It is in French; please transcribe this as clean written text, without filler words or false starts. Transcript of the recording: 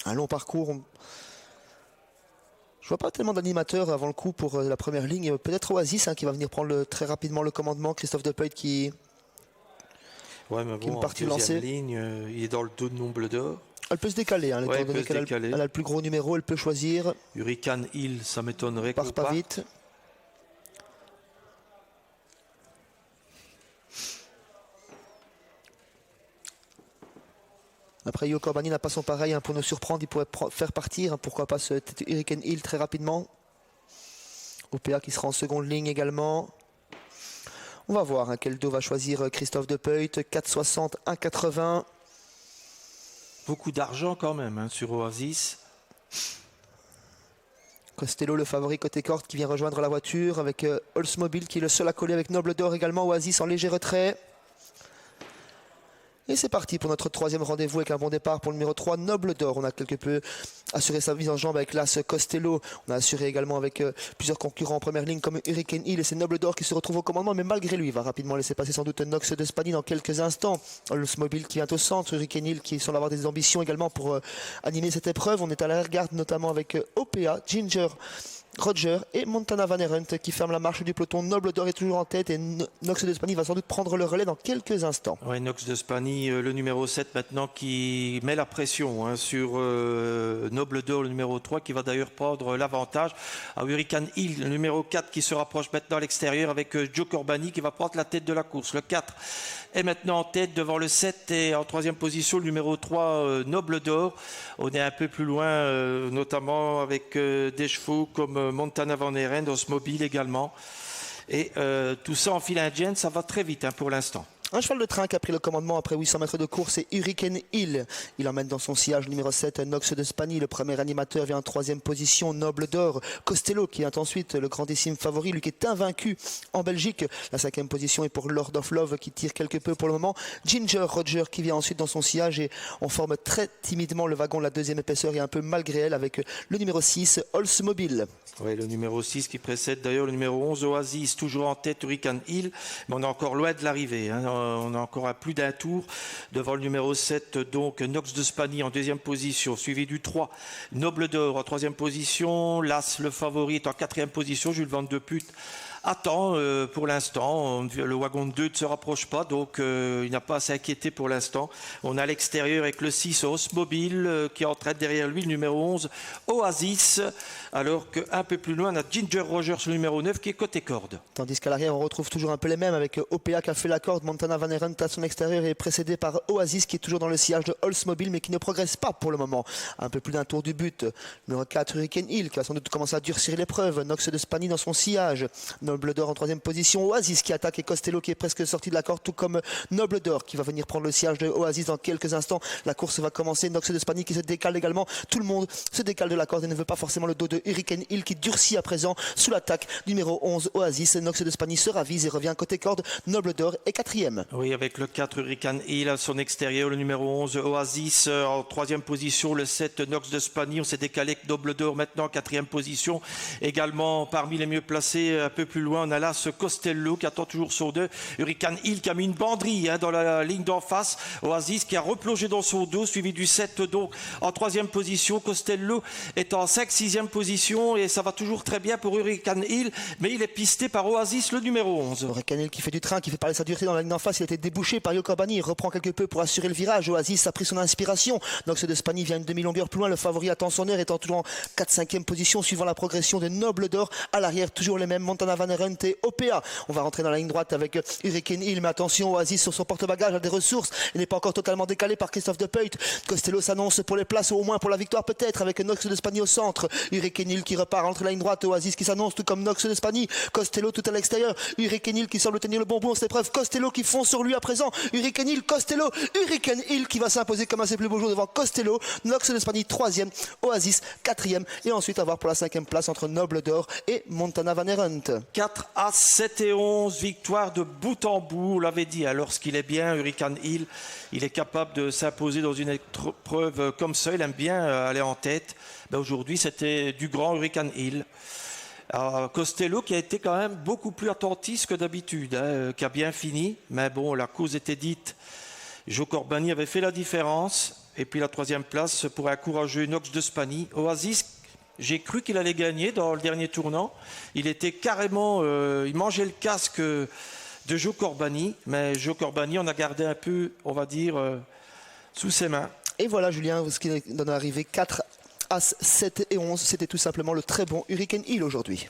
Un long parcours. Je vois pas tellement d'animateurs avant le coup pour la première ligne. Peut-être Oasis qui va venir prendre très rapidement le commandement. Christophe Depeut qui Ouais, mais est une bon, en partie deuxième lancée. ligne, il est dans le dos de Nombre d'Or. Elle peut se décaler, Ouais, étant donné qu'elle a le plus gros numéro, elle peut choisir. Hurricane Hill, ça m'étonnerait qu'on Part pas parte. vite. Après, Yo Corbani n'a pas son pareil pour nous surprendre. Il pourrait faire partir. Pourquoi pas ce Hurricane Hill très rapidement. OPA qui sera en seconde ligne également. On va voir quel dos va choisir Christophe Depeut. 4,60, 1,80. Beaucoup d'argent quand même sur Oasis. Costello, le favori côté corde, qui vient rejoindre la voiture avec Oldsmobile qui est le seul à coller avec Noble d'Or également. Oasis en léger retrait. Et c'est parti pour notre troisième rendez-vous avec un bon départ pour le numéro 3, Noble d'Or. On a quelque peu assuré sa mise en jambe avec l'As Costello. On a assuré également avec plusieurs concurrents en première ligne comme Hurricane Hill. Et c'est Noble d'Or qui se retrouve au commandement. Mais malgré lui, il va rapidement laisser passer sans doute Nox de Spani dans quelques instants. Oldsmobile qui vient au centre. Hurricane Hill qui semble avoir des ambitions également pour animer cette épreuve. On est à l'arrière-garde notamment avec OPA, Ginger, Roger et Montana Van Arendt qui ferment la marche du peloton. Noble d'Or est toujours en tête et Nox de Spani va sans doute prendre le relais dans quelques instants. Ouais, Nox de Spani, le numéro 7 maintenant qui met la pression sur Noble d'Or, le numéro 3 qui va d'ailleurs prendre l'avantage. À Hurricane Hill, le numéro 4 qui se rapproche maintenant à l'extérieur avec Joe Corbani qui va prendre la tête de la course. Le 4 est maintenant en tête devant le 7 et en troisième position le numéro 3 Noble d'Or. On est un peu plus loin notamment avec des chevaux comme Montana Van Arendt, Oldsmobile également. Et tout ça en file indienne, ça va très vite pour l'instant. Un cheval de train qui a pris le commandement après 800 mètres de course, c'est Hurricane Hill. Il emmène dans son sillage le numéro 7, Nox de Spani. Le premier animateur vient en troisième position, Noble d'Or. Costello qui est ensuite le grandissime favori, lui qui est invaincu en Belgique. La cinquième position est pour Lord of Love qui tire quelque peu pour le moment. Ginger Roger qui vient ensuite dans son sillage et on forme très timidement le wagon de la deuxième épaisseur et un peu malgré elle avec le numéro 6, Oldsmobile. Oui, le numéro 6 qui précède d'ailleurs le numéro 11, Oasis, toujours en tête, Hurricane Hill, mais on est encore loin de l'arrivée. On a encore à plus d'un tour devant le numéro 7, donc Nox de Spani en deuxième position, suivi du 3, Noble d'Or en troisième position, l'As, le favori, est en quatrième position, Jules Van de Put attend pour l'instant. Le wagon 2 ne se rapproche pas, donc il n'a pas à s'inquiéter pour l'instant. On a à l'extérieur avec le 6 Oldsmobile qui entraîne derrière lui le numéro 11 Oasis, alors qu'un peu plus loin on a Ginger Rogers le numéro 9 qui est côté corde. Tandis qu'à l'arrière on retrouve toujours un peu les mêmes avec OPA qui a fait la corde, Montana Van Arendt à son extérieur et précédé par Oasis qui est toujours dans le sillage de Oldsmobile mais qui ne progresse pas pour le moment. Un peu plus d'un tour du but. Numéro 4 Hurricane Hill qui va sans doute commencer à durcir l'épreuve. Nox de Spani dans son sillage. Noble d'Or en troisième position, Oasis qui attaque et Costello qui est presque sorti de la corde, tout comme Noble d'Or qui va venir prendre le siège de Oasis dans quelques instants. La course va commencer, Nox de Spani qui se décale également, tout le monde se décale de la corde et ne veut pas forcément le dos de Hurricane Hill qui durcit à présent sous l'attaque numéro 11 Oasis. Nox de Spani se ravise et revient côté corde, Noble d'Or est quatrième. Oui, avec le 4 Hurricane Hill à son extérieur, le numéro 11 Oasis en troisième position, le 7 Nox de Spani, on s'est décalé avec Noble d'Or maintenant en quatrième position, également parmi les mieux placés un peu plus loin on a là ce Costello qui attend toujours son 2. Hurricane Hill qui a mis une banderie dans la ligne d'en face. Oasis qui a replongé dans son dos, suivi du 7 donc en troisième position. Costello est en 5-6e position et ça va toujours très bien pour Hurricane Hill, mais il est pisté par Oasis, le numéro 11. Hurricane Hill qui fait du train, qui fait parler sa dureté dans la ligne d'en face. Il a été débouché par Yo Corbani. Il reprend quelque peu pour assurer le virage. Oasis a pris son inspiration. Nox de Spani vient une demi-longueur plus loin. Le favori attend son heure, étant toujours en 4-5e position, suivant la progression de Noble d'Or. À l'arrière, toujours les mêmes Montana Van Arendt et OPA. On va rentrer dans la ligne droite avec Hurricane Hill, mais attention, Oasis sur son porte-bagages a des ressources. Il n'est pas encore totalement décalé par Christophe Depeut. Costello s'annonce pour les places ou au moins pour la victoire peut-être avec Nox de Spani au centre. Hurricane Hill qui repart entre la ligne droite, Oasis qui s'annonce tout comme Nox de Spani. Costello tout à l'extérieur. Hurricane Hill qui semble tenir le bon bout en cette épreuve. Costello qui fonce sur lui à présent. Hurricane Hill, Costello. Hurricane Hill qui va s'imposer comme un de ses plus beaux jours devant Costello. Nox de Spani 3e, Oasis 4e et ensuite avoir pour la 5e place entre Noble d'Or et Montana Van Arendt. 4 à 7 et 11, victoire de bout en bout, on l'avait dit, lorsqu'il est bien, Hurricane Hill, il est capable de s'imposer dans une épreuve comme ça, il aime bien aller en tête. Ben aujourd'hui, c'était du grand Hurricane Hill. Costello qui a été quand même beaucoup plus attentiste que d'habitude, qui a bien fini, mais bon, la cause était dite. Joe Corbani avait fait la différence. Et puis la troisième place pour un courageux Nox de Spani. Oasis, j'ai cru qu'il allait gagner dans le dernier tournant. Il était carrément, il mangeait le casque de Joe Corbani, mais Joe Corbani, on a gardé un peu, on va dire, sous ses mains. Et voilà Julien, ce qui donne à arriver 4 As, 7 et 11. C'était tout simplement le très bon Hurricane Hill aujourd'hui.